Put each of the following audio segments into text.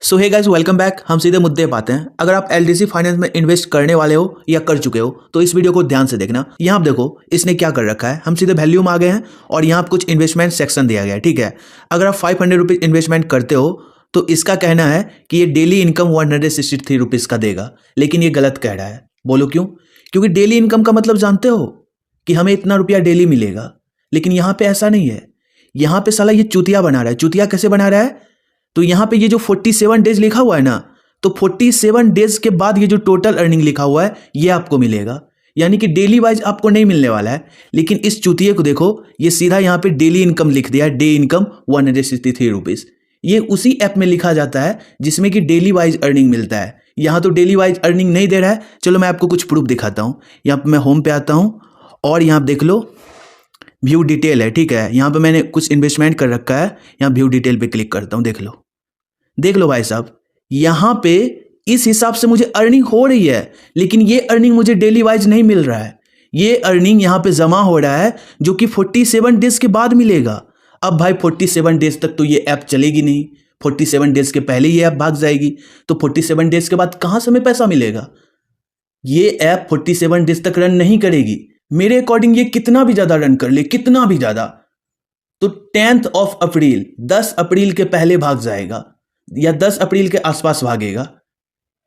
सो hey guys, welcome back. हम सीधे मुद्दे पे आते हैं। अगर आप एलडीसी फाइनेंस में इन्वेस्ट करने वाले हो या कर चुके हो तो इस वीडियो को ध्यान से देखना। यहाँ आप देखो इसने क्या कर रखा है। हम सीधे वैल्यू में आ गए हैं और यहाँ कुछ इन्वेस्टमेंट सेक्शन दिया गया है। ठीक है, अगर आप 500 रुपीज इन्वेस्टमेंट करते हो तो इसका कहना है कि ये डेली इनकम 163 रुपीज का देगा, लेकिन ये गलत कह रहा है। बोलो क्यों? क्योंकि डेली इनकम का मतलब जानते हो कि हमें इतना रुपया डेली मिलेगा, लेकिन यहाँ पे ऐसा नहीं है। यहाँ पे साला ये चूतिया बना रहा है। चूतिया कैसे बना रहा है? तो यहाँ पे ये जो 47 डेज लिखा हुआ है ना, तो 47 डेज के बाद ये जो टोटल अर्निंग लिखा हुआ है ये आपको मिलेगा, यानी कि डेली वाइज आपको नहीं मिलने वाला है। लेकिन इस चूतिये को देखो, ये सीधा यहाँ पे डेली इनकम लिख दिया है, डे इनकम 163 रुपीज। ये उसी ऐप में लिखा जाता है जिसमें कि डेली वाइज अर्निंग मिलता है। यहाँ तो डेली वाइज अर्निंग नहीं दे रहा है। चलो मैं आपको कुछ प्रूफ दिखाता हूँ। यहाँ पे मैं होम पे आता हूँ और यहाँ देख लो, व्यू डिटेल है। ठीक है, यहाँ पे मैंने कुछ इन्वेस्टमेंट कर रखा है। यहाँ व्यू डिटेल पे क्लिक करता हूँ, देख लो भाई साहब, यहाँ पे इस हिसाब से मुझे अर्निंग हो रही है, लेकिन ये अर्निंग मुझे डेली वाइज नहीं मिल रहा है। ये अर्निंग यहाँ पे जमा हो रहा है जो कि 47 डेज के बाद मिलेगा। अब भाई 47 डेज तक तो ये ऐप चलेगी नहीं, 47 डेज के पहले ये ऐप भाग जाएगी, तो 47 डेज के बाद कहाँ से हमें पैसा मिलेगा? ये ऐप 47 डेज तक रन नहीं करेगी। मेरे अकॉर्डिंग ये कितना भी ज्यादा रन कर ले, कितना भी ज्यादा, तो 10 अप्रैल 10 अप्रैल के पहले भाग जाएगा या 10 अप्रैल के आसपास भागेगा,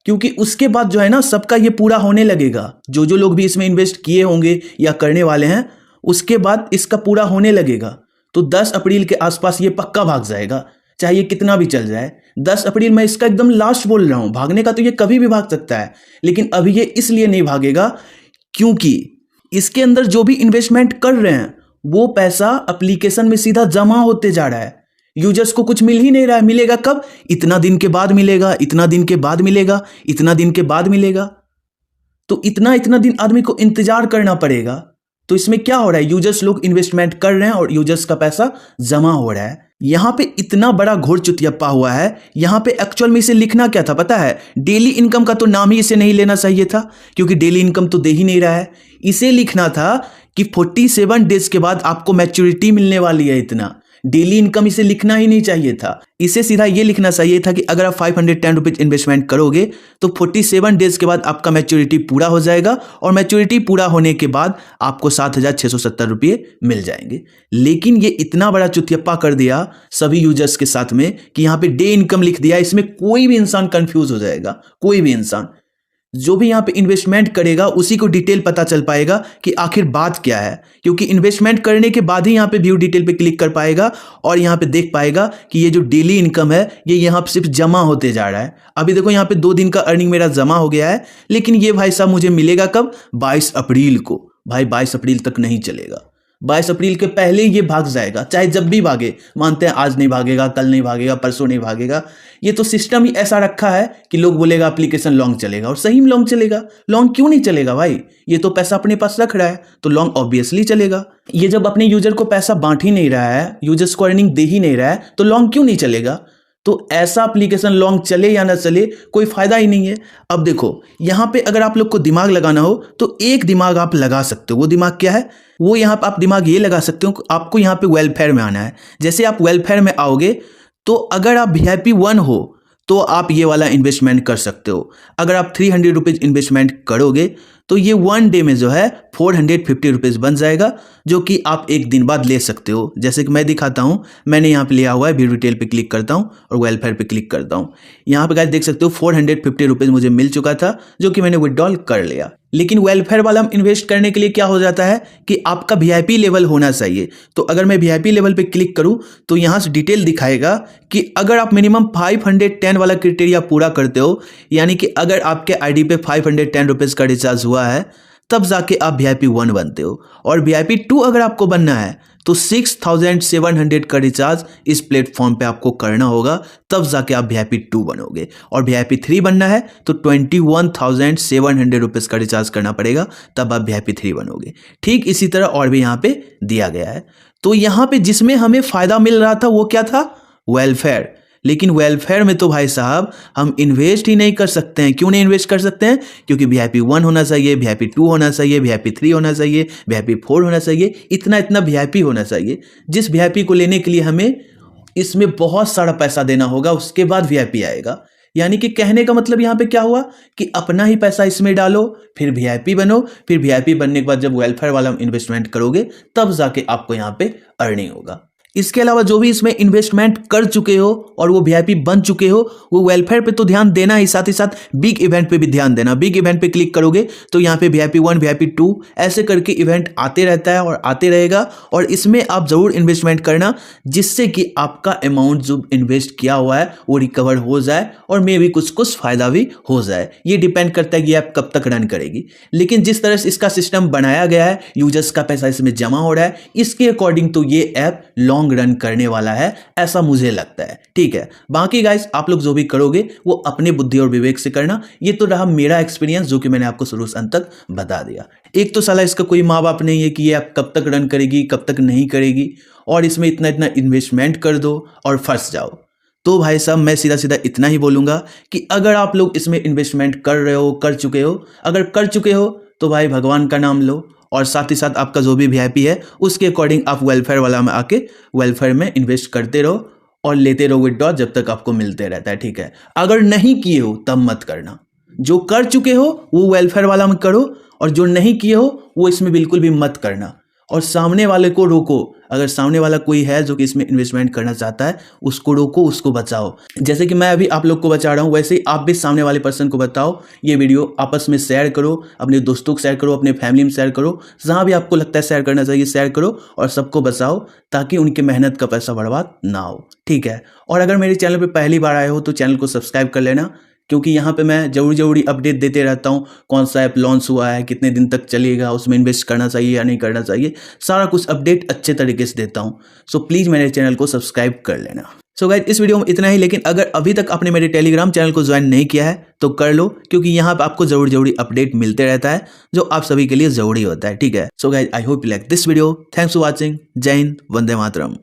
क्योंकि उसके बाद जो है ना सबका ये पूरा होने लगेगा। जो जो लोग भी इसमें इन्वेस्ट किए होंगे या करने वाले हैं, उसके बाद इसका पूरा होने लगेगा। तो 10 अप्रैल के आसपास ये पक्का भाग जाएगा, चाहे ये कितना भी चल जाए। 10 अप्रैल मैं इसका एकदम लास्ट बोल रहा हूं। भागने का तो ये कभी भी भाग सकता है, लेकिन अभी ये इसलिए नहीं भागेगा क्योंकि इसके अंदर जो भी इन्वेस्टमेंट कर रहे हैं वो पैसा एप्लीकेशन में सीधा जमा होते जा रहा है। यूजर्स को कुछ मिल ही नहीं रहा है। मिलेगा कब? इतना दिन के बाद मिलेगा, इतना दिन के बाद मिलेगा, इतना दिन के बाद मिलेगा। तो इतना इतना दिन आदमी को इंतजार करना पड़ेगा। तो इसमें क्या हो रहा है? यूजर्स लोग इन्वेस्टमेंट कर रहे हैं और यूजर्स का पैसा जमा हो रहा है। यहां पे इतना बड़ा घोर चुतियप्पा हुआ है। यहां पे एक्चुअल में इसे लिखना क्या था पता है? डेली इनकम का तो नाम ही इसे नहीं लेना चाहिए था, क्योंकि डेली इनकम तो दे ही नहीं रहा है। इसे लिखना था कि 47 डेज के बाद आपको मैच्योरिटी मिलने वाली है। इतना डेली इनकम इसे लिखना ही नहीं चाहिए था। इसे सीधा ये लिखना चाहिए था कि अगर आप 510 रुपीज इन्वेस्टमेंट करोगे तो 47 डेज के बाद आपका मैच्योरिटी पूरा हो जाएगा, और मैच्योरिटी पूरा होने के बाद आपको 7,670 रुपये मिल जाएंगे। लेकिन ये इतना बड़ा चुतियप्पा कर दिया सभी यूजर्स के साथ में कि यहाँ पे डे इनकम लिख दिया। इसमें कोई भी इंसान कंफ्यूज हो जाएगा। कोई भी इंसान जो भी यहाँ पे इन्वेस्टमेंट करेगा उसी को डिटेल पता चल पाएगा कि आखिर बात क्या है, क्योंकि इन्वेस्टमेंट करने के बाद ही यहाँ पे व्यू डिटेल पे क्लिक कर पाएगा और यहाँ पे देख पाएगा कि ये जो डेली इनकम है ये यहाँ पे सिर्फ जमा होते जा रहा है। अभी देखो यहाँ पे 2 दिन का अर्निंग मेरा जमा हो गया है, लेकिन ये भाई साहब मुझे मिलेगा कब? 22 अप्रैल को। भाई 22 अप्रैल तक नहीं चलेगा। 22 अप्रैल के पहले ही ये भाग जाएगा, चाहे जब भी भागे। मानते हैं आज नहीं भागेगा, कल नहीं भागेगा, परसों नहीं भागेगा। ये तो सिस्टम ही ऐसा रखा है कि लोग बोलेगा एप्लीकेशन लॉन्ग चलेगा, और सही में लॉन्ग चलेगा। लॉन्ग क्यों नहीं चलेगा भाई? ये तो पैसा अपने पास रख रहा है, तो लॉन्ग ऑब्वियसली चलेगा। ये जब अपने यूजर को पैसा बांट ही नहीं रहा है, यूजर्स को अर्निंग दे ही नहीं रहा है, तो लॉन्ग क्यों नहीं चलेगा? तो ऐसा एप्लीकेशन लॉन्ग चले या ना चले कोई फायदा ही नहीं है। अब देखो यहाँ पे अगर आप लोग को दिमाग लगाना हो तो एक दिमाग आप लगा सकते हो। वो दिमाग क्या है? वो यहाँ पे आप दिमाग ये लगा सकते हो, आपको यहाँ पे वेलफेयर में आना है। जैसे आप वेलफेयर में आओगे तो अगर आप VIP 1 हो तो आप ये वाला इन्वेस्टमेंट कर सकते हो। अगर आप 300 रुपीज इन्वेस्टमेंट करोगे तो ये 1 डे में जो है 450 रुपीज बन जाएगा, जो कि आप एक दिन बाद ले सकते हो। जैसे कि मैं दिखाता हूँ, मैंने यहाँ पे लिया हुआ है। व्यू डिटेल पे क्लिक करता हूँ और वेलफेयर पे क्लिक करता हूँ। यहाँ पे गाइस देख सकते हो 450 रुपीज मुझे मिल चुका था, जो कि मैंने विड्रॉल कर लिया। लेकिन वेलफेयर वाला इन्वेस्ट करने के लिए क्या हो जाता है कि आपका VIP लेवल होना चाहिए। तो अगर मैं VIP लेवल पे क्लिक करूं तो यहां से डिटेल दिखाएगा कि अगर आप मिनिमम 510 वाला क्राइटेरिया पूरा करते हो, यानी कि अगर आपके ID पे 510 रुपीज का रिचार्ज हुआ है, तब जाके आप VIP 1 बनते हो। और VIP 2 अगर आपको बनना है तो 6700 का रिचार्ज इस प्लेटफॉर्म पे आपको करना होगा, तब जाके आप VIP 2 बनोगे। और VIP 3 बनना है तो 21,700 रुपीज का रिचार्ज करना पड़ेगा, तब आप VIP 3 बनोगे। ठीक इसी तरह और भी यहाँ पे दिया गया है। तो यहाँ पे जिसमें हमें फायदा मिल रहा था वो क्या था? वेलफेयर। लेकिन वेलफेयर में तो भाई साहब हम इन्वेस्ट ही नहीं कर सकते हैं। क्यों नहीं इन्वेस्ट कर सकते हैं? क्योंकि VIP 1 होना चाहिए, VIP 2 होना चाहिए, VIP 3 होना चाहिए, VIP 4 होना चाहिए, इतना इतना VIP होना चाहिए, जिस VIP को लेने के लिए हमें इसमें बहुत सारा पैसा देना होगा, उसके बाद वीआईपी आएगा। यानी कि कहने का मतलब यहाँ पे क्या हुआ कि अपना ही पैसा इसमें डालो, फिर वीआईपी बनो, फिर वीआईपी बनने के बाद जब वेलफेयर वाला इन्वेस्टमेंट करोगे तब जाके आपको यहाँ पे अर्निंग होगा। इसके अलावा जो भी इसमें इन्वेस्टमेंट कर चुके हो और वो वीआईपी बन चुके हो, वो वेलफेयर पे तो ध्यान देना ही साथ बिग इवेंट पे भी ध्यान देना। बिग इवेंट पे क्लिक करोगे तो यहाँ पे वीआईपी 1 वीआईपी 2 ऐसे करके इवेंट आते रहता है और आते रहेगा, और इसमें आप जरूर इन्वेस्टमेंट करना जिससे कि आपका अमाउंट जो इन्वेस्ट किया हुआ है वो रिकवर हो जाए और मे भी कुछ फायदा भी हो जाए। ये डिपेंड करता है कि ऐप कब तक रन करेगी, लेकिन जिस तरह से इसका सिस्टम बनाया गया है, यूजर्स का पैसा इसमें जमा हो रहा है, इसके अकॉर्डिंग तो ये ऐप लॉन्ग रन करने वाला है, ऐसा मुझे लगता है। ठीक है, बाकी गाइस आप लोग जो भी करोगे वो अपने बुद्धि और विवेक से करना। ये तो रहा मेरा एक्सपीरियंस जो कि मैंने आपको शुरू से अंत तक बता दिया। एक तो साला इसका कोई माँ बाप नहीं है कि ये आप कब तक रन करेगी कब तक नहीं करेगी, और इसमें इतना इतना इन्वेस्टमेंट कर दो और फंस जाओ। तो भाई साहब मैं सीधा सीधा इतना ही बोलूंगा कि अगर आप लोग इसमें इन्वेस्टमेंट कर रहे हो, कर चुके हो, अगर कर चुके हो तो भाई भगवान का नाम लो, और साथ ही साथ आपका जो भी वीआईपी है उसके अकॉर्डिंग आप वेलफेयर वाला में आके वेलफेयर में इन्वेस्ट करते रहो और लेते रहो विड्रॉ जब तक आपको मिलते रहता है। ठीक है, अगर नहीं किए हो तब मत करना। जो कर चुके हो वो वेलफेयर वाला में करो, और जो नहीं किए हो वो इसमें बिल्कुल भी मत करना। और सामने वाले को रोको, अगर सामने वाला कोई है जो कि इसमें इन्वेस्टमेंट करना चाहता है उसको रोको, उसको बचाओ। जैसे कि मैं अभी आप लोग को बचा रहा हूँ, वैसे ही आप भी सामने वाले पर्सन को बताओ। ये वीडियो आपस में शेयर करो, अपने दोस्तों को शेयर करो, अपने फैमिली में शेयर करो, जहाँ भी आपको लगता है शेयर करना चाहिए शेयर करो, और सबको बचाओ ताकि उनकी मेहनत का पैसा बर्बाद ना हो। ठीक है, और अगर मेरे चैनल पर पहली बार आए हो तो चैनल को सब्सक्राइब कर लेना, क्योंकि यहाँ पे मैं जरूरी अपडेट देते रहता हूँ। कौन सा ऐप लॉन्च हुआ है, कितने दिन तक चलेगा, उसमें इन्वेस्ट करना चाहिए या नहीं करना चाहिए, सारा कुछ अपडेट अच्छे तरीके से देता हूँ। सो प्लीज़ मेरे चैनल को सब्सक्राइब कर लेना। सो गाइस इस वीडियो में इतना ही, लेकिन अगर अभी तक आपने मेरे टेलीग्राम चैनल को ज्वाइन नहीं किया है तो कर लो, क्योंकि यहाँ पे आपको जरूरी अपडेट मिलते रहता है जो आप सभी के लिए जरूरी होता है। ठीक है, so guys I hope you like this video. Thanks for watching. जय हिंद, वंदे मातरम।